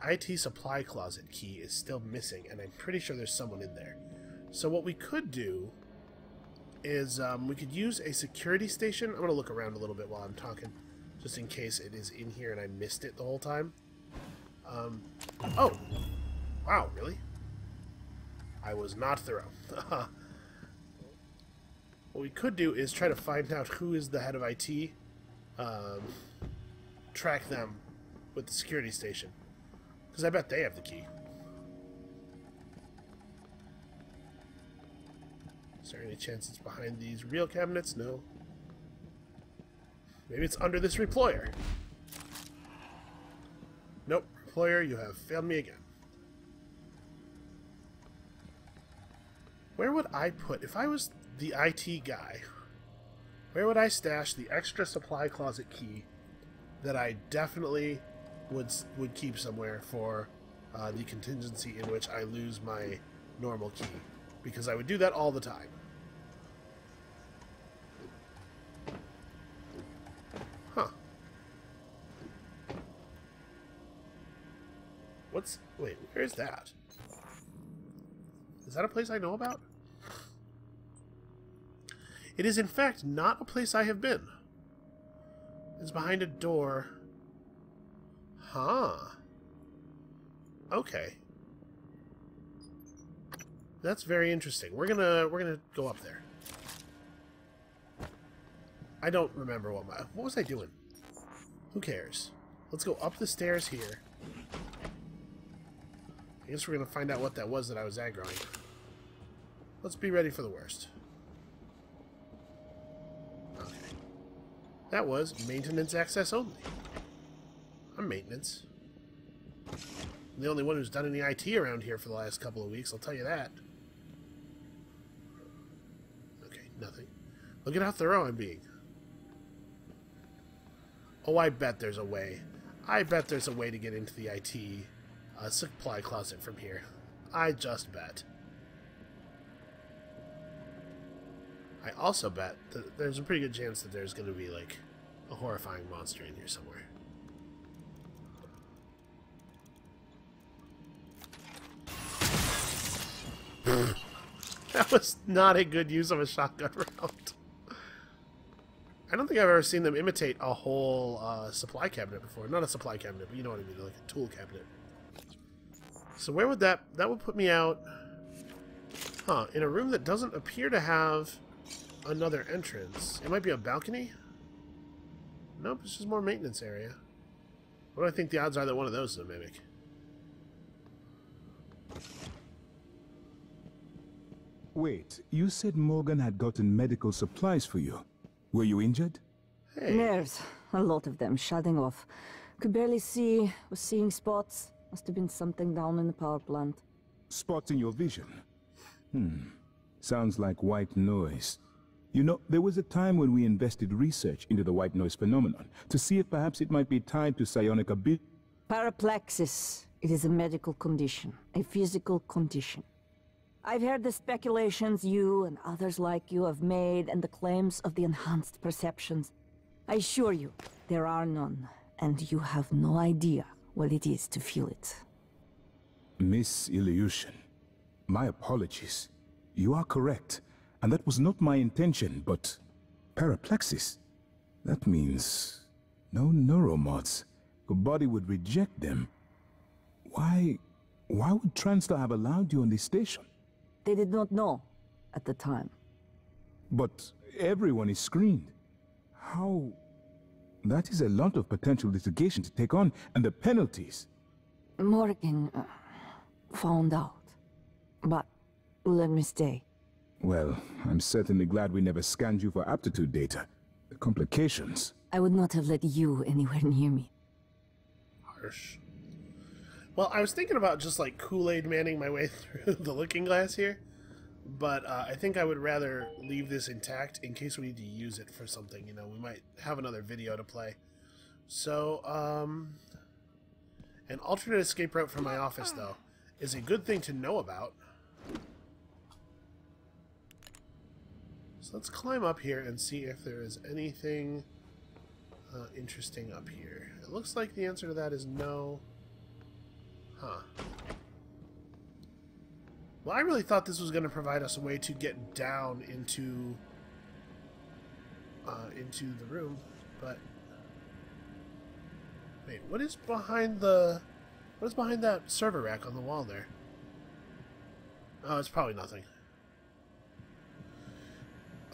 IT supply closet key is still missing, and I'm pretty sure there's someone in there. So what we could do is we could use a security station. I'm going to look around a little bit while I'm talking, just in case it is in here and I missed it the whole time. Oh! Wow, really? I was not thorough. What we could do is try to find out who is the head of IT, track them with the security station. Because I bet they have the key. Is there any chance it's behind these real cabinets? No. Maybe it's under this reployer. Nope. employer, you have failed me again. Where would I put, if I was the IT guy, where would I stash the extra supply closet key that I definitely would keep somewhere for the contingency in which I lose my normal key? Because I would do that all the time. Huh. Wait, where is that? Is that a place I know about? It is in fact not a place I have been. It's behind a door. Huh. Okay. That's very interesting. We're gonna go up there. I don't remember what was I doing? Who cares? Let's go up the stairs here. I guess we're gonna find out what that was that I was aggroing. Let's be ready for the worst. Okay. That was maintenance access only. I'm maintenance. I'm the only one who's done any IT around here for the last couple of weeks, I'll tell you that. Okay, nothing. Look at how thorough I'm being. Oh, I bet there's a way. I bet there's a way to get into the IT supply closet from here. I just bet. I also bet that there's a pretty good chance that there's going to be, like, a horrifying monster in here somewhere. That was not a good use of a shotgun round. I don't think I've ever seen them imitate a whole supply cabinet before. Not a supply cabinet, but you know what I mean, like a tool cabinet. So where would that would put me out? Huh, in a room that doesn't appear to have another entrance. It might be a balcony? Nope, it's just more maintenance area. What do I think the odds are that one of those is a mimic? Wait, you said Morgan had gotten medical supplies for you. Were you injured? Hey. Nerves. A lot of them shutting off. Could barely see. Was seeing spots. Must have been something down in the power plant. Spots in your vision? Sounds like white noise. You know, there was a time when we invested research into the white noise phenomenon to see if perhaps it might be tied to psionic ability. Paraplexis. It is a medical condition. A physical condition. I've heard the speculations you and others like you have made and the claims of the enhanced perceptions. I assure you, there are none, and you have no idea what it is to feel it. Miss Illusion, my apologies. You are correct, and that was not my intention, but paraplexis. That means no neuromods. Your body would reject them. Why would Transtar have allowed you on this station? They did not know at the time. But everyone is screened. How? That is a lot of potential litigation to take on, and the penalties. Morgan found out. But let me stay. Well, I'm certainly glad we never scanned you for aptitude data. The complications. I would not have let you anywhere near me. Harsh. Well, I was thinking about just, like, Kool-Aid manning my way through the looking glass here, but I think I would rather leave this intact in case we need to use it for something. You know, we might have another video to play. So, an alternate escape route from my office, though, is a good thing to know about. So let's climb up here and see if there is anything interesting up here. It looks like the answer to that is no. Huh. Well, I really thought this was going to provide us a way to get down into the room, but wait, what is behind that server rack on the wall there? Oh, it's probably nothing.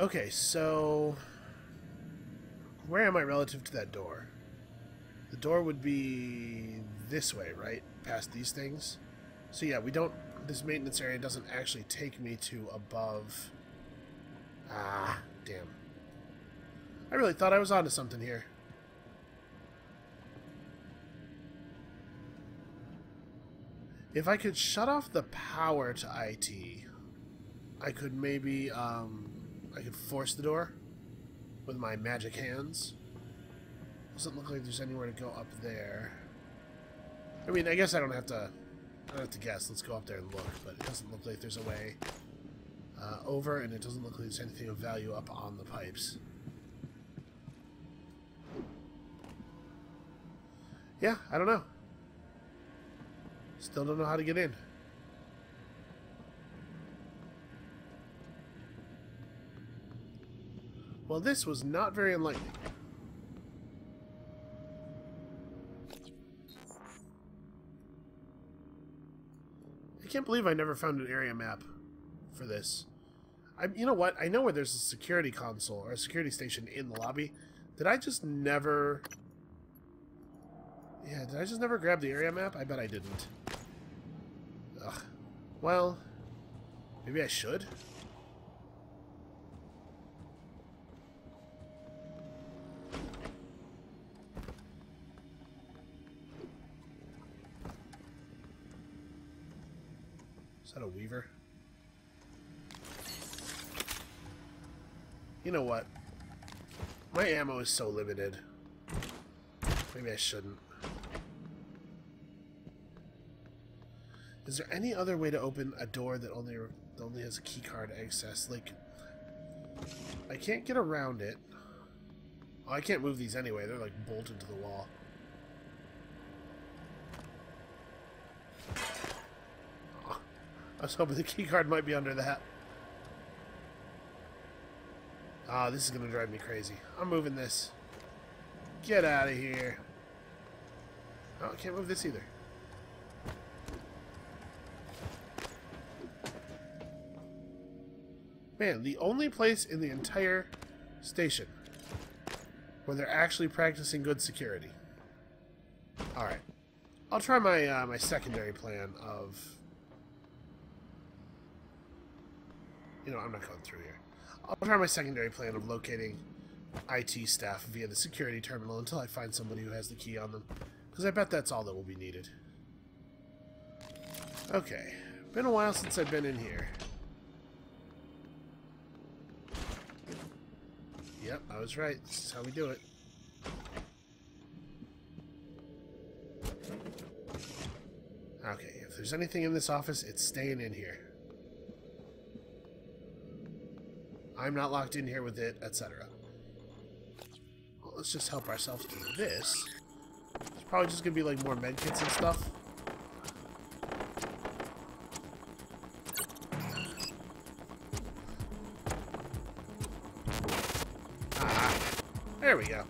Okay, so where am I relative to that door? The door would be this way, right? Past these things. So yeah, this maintenance area doesn't actually take me to above. Ah, damn. I really thought I was onto something here. If I could shut off the power to IT, I could maybe, I could force the door with my magic hands. Doesn't look like there's anywhere to go up there. I mean, I guess I don't have to guess. Let's go up there and look, but it doesn't look like there's a way over, and it doesn't look like there's anything of value up on the pipes. Yeah, I don't know. Still don't know how to get in. Well, this was not very enlightening. I can't believe I never found an area map for this. You know what? I know where there's a security console or a security station in the lobby. Did I just never... Yeah, did I just never grab the area map? I bet I didn't. Ugh. Well, maybe I should? Is that a weaver? You know what? My ammo is so limited. Maybe I shouldn't. Is there any other way to open a door that only has a keycard access? Like, I can't get around it. Oh, I can't move these anyway. They're like bolted to the wall. Oh, I was hoping the keycard might be under that. Ah, this is going to drive me crazy. I'm moving this. Get out of here. Oh, I can't move this either. Man, the only place in the entire station where they're actually practicing good security. Alright. I'll try my my secondary plan of... You know, I'm not going through here. I'll try my secondary plan of locating IT staff via the security terminal until I find somebody who has the key on them. Because I bet that's all that will be needed. Okay. Been a while since I've been in here. Yep, I was right. This is how we do it. Okay, if there's anything in this office, it's staying in here. I'm not locked in here with it, etc. Well, let's just help ourselves do this. It's probably just gonna be like more medkits and stuff. There we go.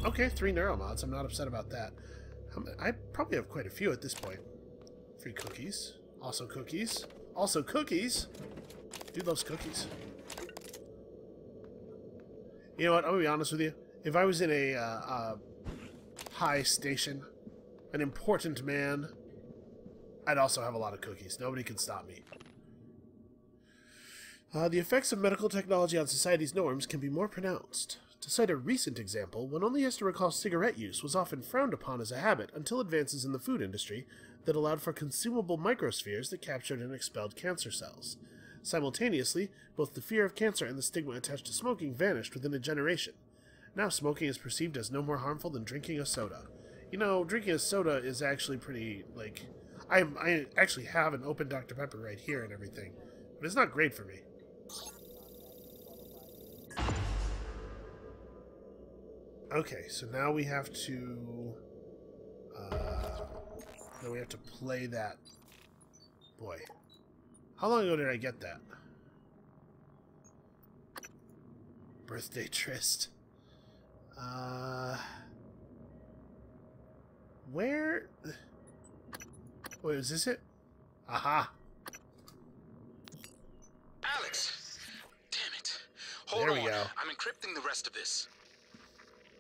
Okay, 3 neuromods. I'm not upset about that. I probably have quite a few at this point. Free cookies. Also cookies. Also cookies! Dude loves cookies. You know what? I'm gonna be honest with you. If I was in a high station, an important man, I'd also have a lot of cookies. Nobody can stop me. The effects of medical technology on society's norms can be more pronounced. To cite a recent example, one only has to recall cigarette use was often frowned upon as a habit until advances in the food industry that allowed for consumable microspheres that captured and expelled cancer cells. Simultaneously, both the fear of cancer and the stigma attached to smoking vanished within a generation. Now smoking is perceived as no more harmful than drinking a soda. You know, drinking a soda is actually pretty, like... I actually have an open Dr. Pepper right here and everything, but it's not great for me. Okay, so now we have to... now we have to play that. Boy. How long ago did I get that? Birthday tryst. Where... Wait, is this it? Aha! Alex! Damn it. Hold There we on. go. I'm encrypting the rest of this.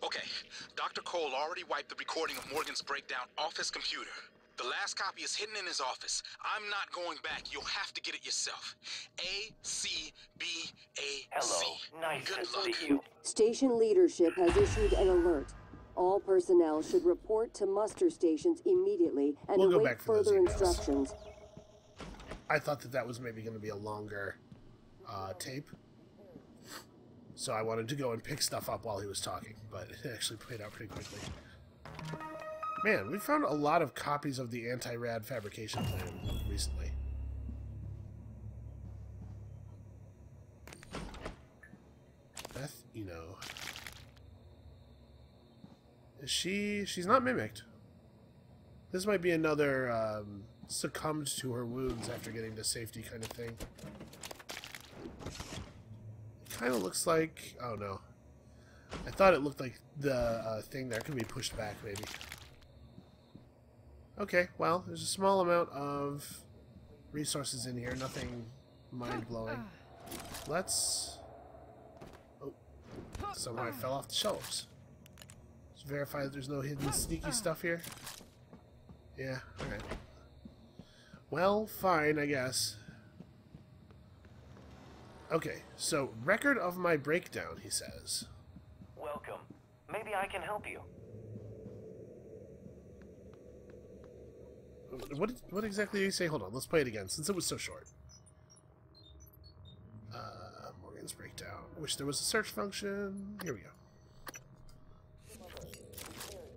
Okay, Dr. Cole already wiped the recording of Morgan's breakdown off his computer. The last copy is hidden in his office. I'm not going back. You'll have to get it yourself. A-C-B-A-C. Hello. Nice Good to luck. see you. Station leadership has issued an alert. All personnel should report to muster stations immediately and We'll go await back for those further emails. instructions. I thought that was maybe going to be a longer tape. So I wanted to go and pick stuff up while he was talking, but it actually played out pretty quickly. Man, we found a lot of copies of the anti-rad fabrication plan recently. Beth Eno. Is she's not mimicked. This might be another succumbed to her wounds after getting to safety kind of thing. Kind of looks like... oh no. I thought it looked like the thing there could be pushed back, maybe. Okay, well, there's a small amount of resources in here. Nothing mind-blowing. Let's... oh. Somehow I fell off the shelves. Let's verify that there's no hidden sneaky stuff here. Yeah, alright. Well, fine, I guess. Okay, so, record of my breakdown, he says. Welcome. Maybe I can help you. What exactly did he say? Hold on, let's play it again, since it was so short. Morgan's breakdown. Wish there was a search function. Here we go.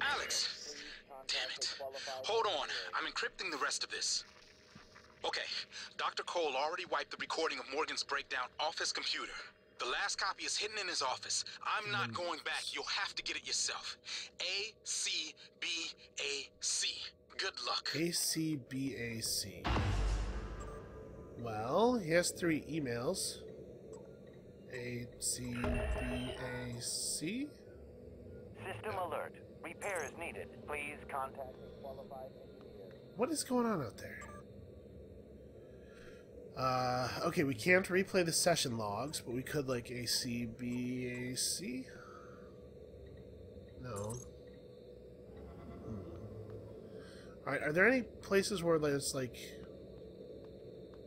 Alex! Damn it. Hold on. I'm encrypting the rest of this. Okay. Dr. Cole already wiped the recording of Morgan's breakdown off his computer. The last copy is hidden in his office. I'm not going back. You'll have to get it yourself. A-C-B-A-C. Good luck. A-C-B-A-C. Well, he has 3 emails. A-C-B-A-C? System alert. Repair is needed. Please contact a qualified engineer. What is going on out there? Okay, we can't replay the session logs, but we could, like, A-C-B-A-C? No. Alright, are there any places where there's, like...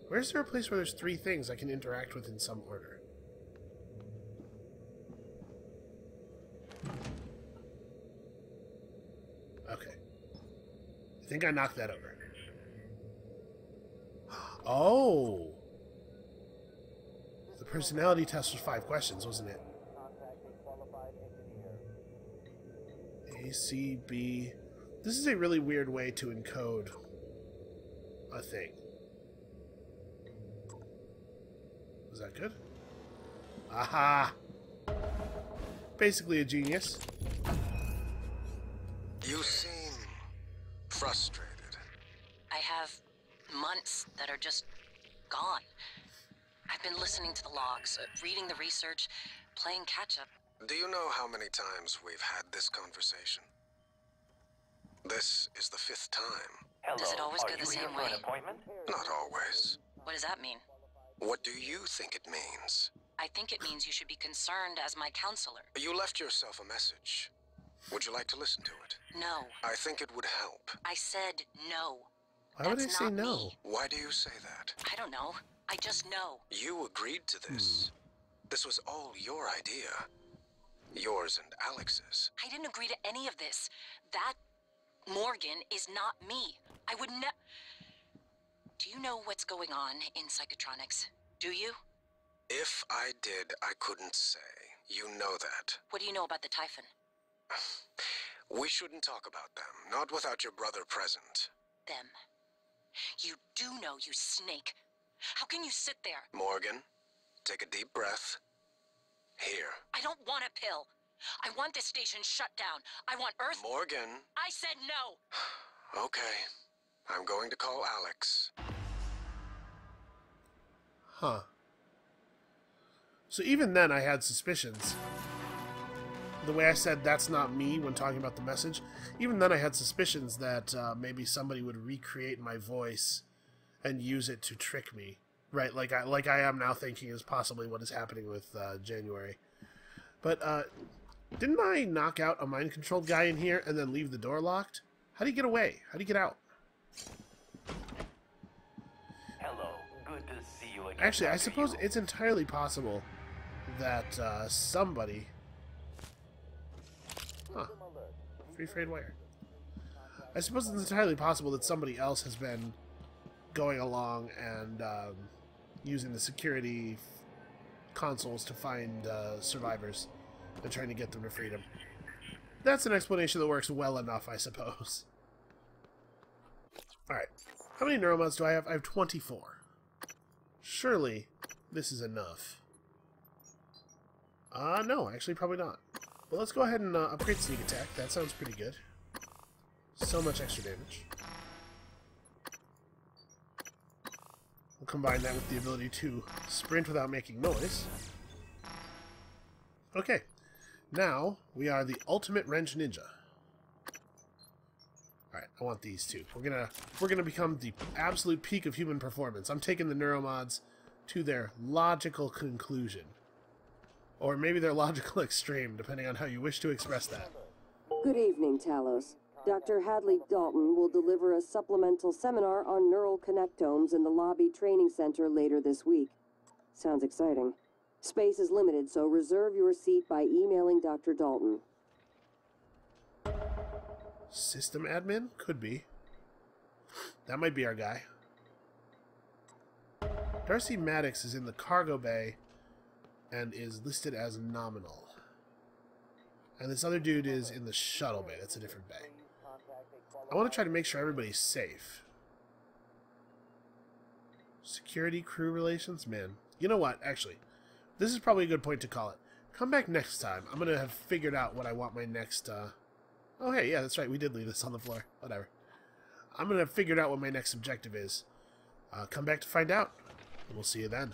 where's there a place where there's 3 things I can interact with in some order? Okay. I think I knocked that over. Oh! The personality test was 5 questions, wasn't it? A-C-B... This is a really weird way to encode a thing. Was that good? Aha! Basically a genius. You seem frustrated. I have months that are just gone. I've been listening to the logs, reading the research, playing catch-up. Do you know how many times we've had this conversation? This is the 5th time. Hello. Does it always go the same way? An appointment? Not always. What does that mean? What do you think it means? I think it means you should be concerned as my counselor. You left yourself a message. Would you like to listen to it? No. I think it would help. I said no. Why would I That's say not no? me. Why do you say that? I don't know. I just know. You agreed to this. This was all your idea. Yours and Alex's. I didn't agree to any of this. That Morgan is not me. I would ne- Do you know what's going on in psychotronics? Do you? If I did, I couldn't say. You know that. What do you know about the Typhon? We shouldn't talk about them, not without your brother present. Them. You do know, you snake. How can you sit there? Morgan, take a deep breath. Here. I don't want a pill. I want this station shut down. I want Earth... Morgan. I said no! Okay. I'm going to call Alex. Huh. So even then I had suspicions. The way I said that's not me when talking about the message, even then I had suspicions that maybe somebody would recreate my voice and use it to trick me. Right, like I am now thinking is possibly what is happening with January. But didn't I knock out a mind-controlled guy in here and then leave the door locked? How do you get away? How do you get out? Hello, good to see you again. Actually, I suppose it's entirely possible that somebody... Huh. Free frayed wire. I suppose it's entirely possible that somebody else has been going along and using the security consoles to find survivors and trying to get them to freedom. That's an explanation that works well enough, I suppose. Alright. How many neuromods do I have? I have 24. Surely this is enough. No, actually probably not. Well, let's go ahead and upgrade sneak attack. That sounds pretty good. So much extra damage. We'll combine that with the ability to sprint without making noise. Okay. Now, we are the ultimate wrench ninja. Alright, I want these two. We're gonna become the absolute peak of human performance. I'm taking the neuromods to their logical conclusion. Or maybe their logical extreme, depending on how you wish to express that. Good evening, Talos. Dr. Hadley Dalton will deliver a supplemental seminar on neural connectomes in the lobby training center later this week. Sounds exciting. Space is limited, so reserve your seat by emailing Dr. Dalton. System admin? Could be. That might be our guy. Darcy Maddox is in the cargo bay and is listed as nominal. And this other dude is in the shuttle bay. That's a different bay. I want to try to make sure everybody's safe. Security crew relations? Man. You know what? Actually, this is probably a good point to call it. Come back next time. I'm going to have figured out what I want my next... Oh, hey, yeah, that's right. We did leave this on the floor. Whatever. I'm going to have figured out what my next objective is. Come back to find out. And we'll see you then.